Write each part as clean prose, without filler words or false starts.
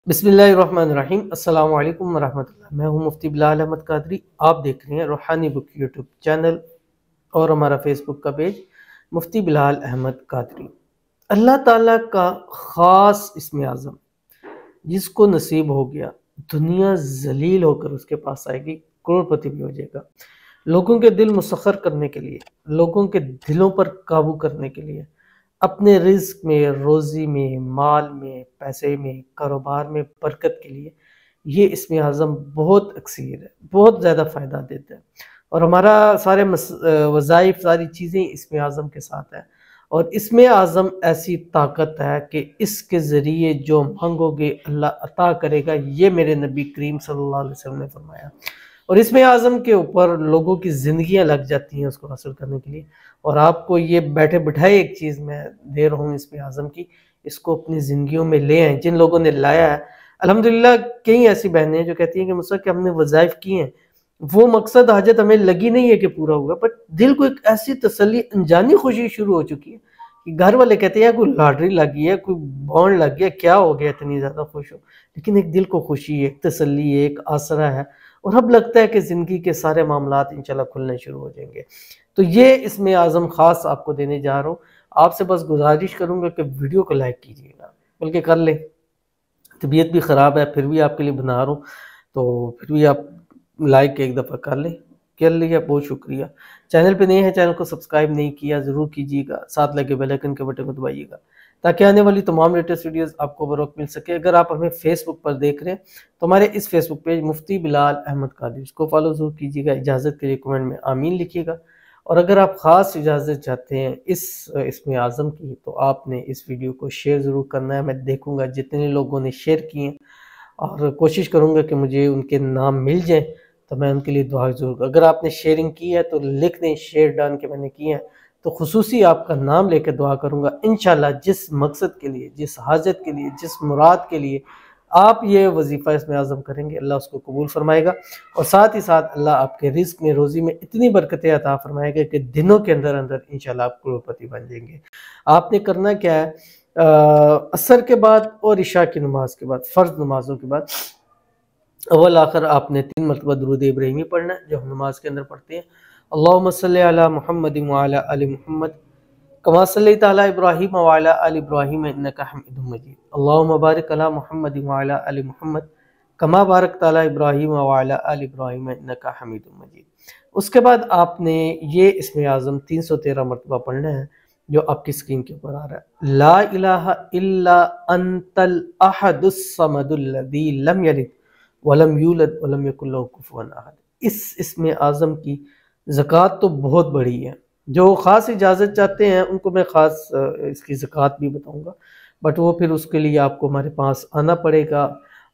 बिस्मिल्लाहिर्रहमानिर्रहीम। अस्सलाम वालेकुम वरहमतुल्लाह। मैं हूं मुफ्ती बिलाल अहमद कादरी। आप देख रहे हैं रूहानी बुक यूट्यूब चैनल और हमारा फेसबुक का पेज मुफ्ती बिलाल अहमद कादरी। अल्लाह ताला का ख़ास इसमें आज़म जिसको नसीब हो गया, दुनिया जलील होकर उसके पास आएगी, करोड़पति भी हो जाएगा। लोगों के दिल मुसख्खर करने के लिए, लोगों के दिलों पर काबू करने के लिए, अपने रिज़्क में, रोज़ी में, माल में, पैसे में, कारोबार में बरकत के लिए ये इस्म आज़म बहुत अक्सीर है, बहुत ज़्यादा फ़ायदा देता है। और हमारा सारे वज़ाइफ, सारी चीज़ें इस्म आज़म के साथ हैं। और इस्म आज़म ऐसी ताकत है कि इसके ज़रिए जो मांगोगे अल्लाह अता करेगा, ये मेरे नबी करीम सल्लल्लाहु अलैहि वसल्लम ने फरमाया। और इसमें आज़म के ऊपर लोगों की ज़िंदगियाँ लग जाती हैं उसको हासिल करने के लिए। और आपको ये बैठे बिठाए एक चीज़ मैं दे रहा हूँ इसमें आज़म की, इसको अपनी ज़िंदगियों में ले आएँ। जिन लोगों ने लाया है अल्हम्दुलिल्लाह, कई ऐसी बहनें हैं जो कहती हैं कि मुझसे कि हमने वज़ाइफ किए हैं, वो मकसद हाजत हमें लगी नहीं है कि पूरा हुआ, बट दिल को एक ऐसी तसल्ली, अनजानी खुशी शुरू हो चुकी है कि घर वाले कहते हैं कोई लॉटरी लगी है, कोई बॉन्ड लग गया, क्या हो गया इतनी ज़्यादा खुश हो। लेकिन एक दिल को खुशी, एक तसल्ली, एक आसरा है। और अब लगता है कि ज़िंदगी के सारे मामलात इंशाल्लाह खुलने शुरू हो जाएंगे। तो ये इसमें आज़म ख़ास आपको देने जा रहा हूँ। आपसे बस गुजारिश करूँगा कि वीडियो को लाइक कीजिएगा, बल्कि कर लें। तबीयत भी ख़राब है, फिर भी आपके लिए बना रहा हूँ, तो फिर भी आप लाइक एक दफ़ा कर लिया, बहुत शुक्रिया। चैनल पे नए हैं, चैनल को सब्सक्राइब नहीं किया ज़रूर कीजिएगा, साथ लगे बेल आइकन के बटन को दबाइएगा ताकि आने वाली तमाम लेटेस्ट वीडियोस आपको बर वक्त मिल सके। अगर आप हमें फेसबुक पर देख रहे हैं तो हमारे इस फेसबुक पेज मुफ्ती बिलाल अहमद कादरी, इसको फॉलो ज़रूर कीजिएगा। इजाज़त के लिए कमेंट में आमीन लिखिएगा। और अगर आप ख़ास इजाज़त चाहते हैं इसमें आज़म की, तो आपने इस वीडियो को शेयर ज़रूर करना है। मैं देखूँगा जितने लोगों ने शेयर किए और कोशिश करूँगा कि मुझे उनके नाम मिल जाएँ, तो मैं उनके लिए दुआ ज़रूर। अगर आपने शेयरिंग की है तो लिख दें शेयर डन के मैंने किए हैं, तो खुसूसी आपका नाम लेकर दुआ करूँगा। इंशाल्लाह जिस मकसद के लिए, जिस हाजत के लिए, जिस मुराद के लिए आप ये वजीफ़ा इसमें आज़म करेंगे, अल्लाह उसको कबूल फरमाएगा। और साथ ही साथ अल्लाह आपके रिज़्क में, रोज़ी में इतनी बरकतें अता फरमाएगा कि दिनों के अंदर अंदर इंशाल्लाह आप करोड़पति बन जाएंगे। आपने करना क्या है, असर के बाद और इशा की नमाज के बाद, फ़र्ज़ नमाज़ों के बाद अव्वल आखिर आपने 3 मरतबा दुरूद इब्राहिमी पढ़ना है, जो हम नमाज के अंदर पढ़ते हैं। अल्लाहुम्मा सल्लि अला मुहम्मदिन व अला आलि मुहम्मद कमा सल्लैता अला इब्राहीम व अला आलि इब्राहीम इन्नका हमीदुम मजीद। अल्लाहुम्मा बारिक अला मुहम्मदिन व अला आलि मुहम्मद कमा बारकता अला इब्राहीम व अला आलि इब्राहीम इन्नका हमीदुम मजीद। उसके बाद आपने ये इस्मे आज़म 313 मरतबा पढ़ना है, जो आपकी स्क्रीन के ऊपर आ रहा है। ला इलाहा इल्ला अंतल अहदुस समदुल्लज़ी लम यलिद वलम यूलद वलम यकुल लहू कुफुवन अहद। इसमें आज़म की ज़कात तो बहुत बड़ी है। जो ख़ास इजाज़त चाहते हैं उनको मैं ख़ास इसकी ज़कात भी बताऊंगा, बट वो फिर उसके लिए आपको हमारे पास आना पड़ेगा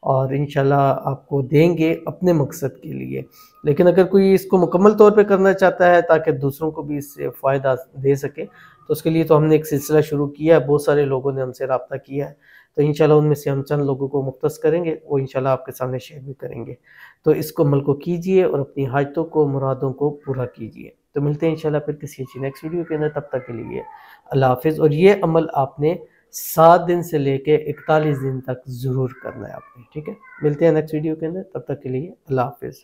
और इंशाल्लाह आपको देंगे अपने मकसद के लिए। लेकिन अगर कोई इसको मुकम्मल तौर पे करना चाहता है ताकि दूसरों को भी इससे फ़ायदा दे सके, तो उसके लिए तो हमने एक सिलसिला शुरू किया है, बहुत सारे लोगों ने हमसे रब्ता किया है, तो इंशाल्लाह उनमें से हम चंद लोगों को मुख्तस करेंगे, वो इंशाल्लाह आपके सामने शेयर भी करेंगे। तो इसको अमल को कीजिए और अपनी हाजतों को, मुरादों को पूरा कीजिए। तो मिलते हैं इंशाल्लाह फिर किसी अच्छी नेक्स्ट वीडियो के अंदर, तब तक के लिए अल्लाह हाफ़िज़। और ये अमल आपने 7 दिन से लेके 41 दिन तक ज़रूर करना है आपने, ठीक है? मिलते हैं नेक्स्ट वीडियो के अंदर, तब तक के लिए अल्लाह हाफ़िज़।